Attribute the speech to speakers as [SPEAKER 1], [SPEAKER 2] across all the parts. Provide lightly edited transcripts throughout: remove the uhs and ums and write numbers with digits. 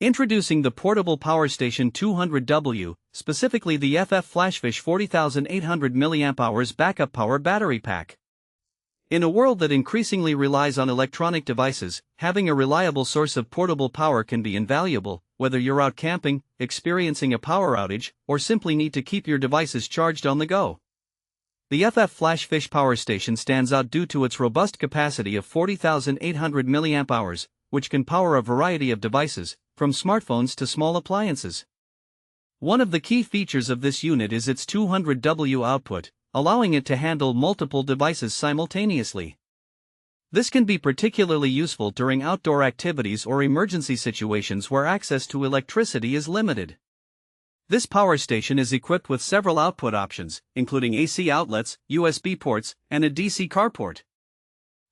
[SPEAKER 1] Introducing the Portable Power Station 200W, specifically the FF Flashfish 40800mAh backup power battery pack. In a world that increasingly relies on electronic devices, having a reliable source of portable power can be invaluable, whether you're out camping, experiencing a power outage, or simply need to keep your devices charged on the go. The FF Flashfish power station stands out due to its robust capacity of 40,800 mAh, which can power a variety of devices, from smartphones to small appliances. One of the key features of this unit is its 200W output, allowing it to handle multiple devices simultaneously. This can be particularly useful during outdoor activities or emergency situations where access to electricity is limited. This power station is equipped with several output options, including AC outlets, USB ports, and a DC carport.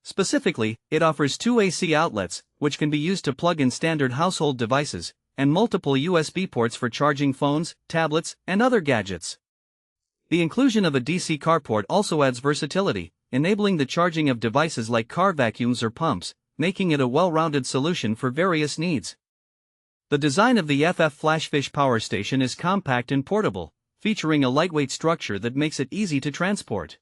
[SPEAKER 1] Specifically, it offers two AC outlets, which can be used to plug in standard household devices, and multiple USB ports for charging phones, tablets, and other gadgets. The inclusion of a DC carport also adds versatility, enabling the charging of devices like car vacuums or pumps, making it a well-rounded solution for various needs. The design of the FF Flashfish power station is compact and portable, featuring a lightweight structure that makes it easy to transport.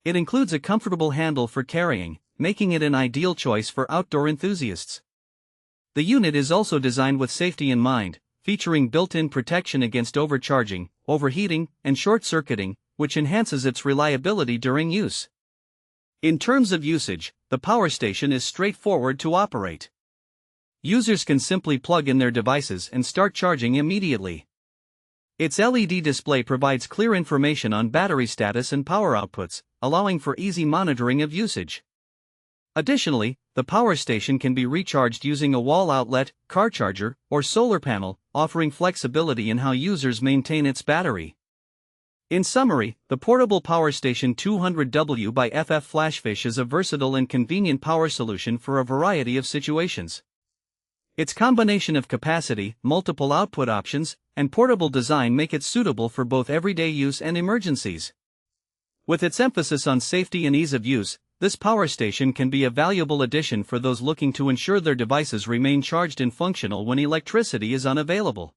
[SPEAKER 1] It includes a comfortable handle for carrying, making it an ideal choice for outdoor enthusiasts. The unit is also designed with safety in mind, featuring built-in protection against overcharging, overheating, and short-circuiting, which enhances its reliability during use. In terms of usage, the power station is straightforward to operate. Users can simply plug in their devices and start charging immediately. Its LED display provides clear information on battery status and power outputs, allowing for easy monitoring of usage. Additionally, the power station can be recharged using a wall outlet, car charger, or solar panel, offering flexibility in how users maintain its battery. In summary, the Portable Power Station 200W by FF Flashfish is a versatile and convenient power solution for a variety of situations. Its combination of capacity, multiple output options, and portable design make it suitable for both everyday use and emergencies. With its emphasis on safety and ease of use, this power station can be a valuable addition for those looking to ensure their devices remain charged and functional when electricity is unavailable.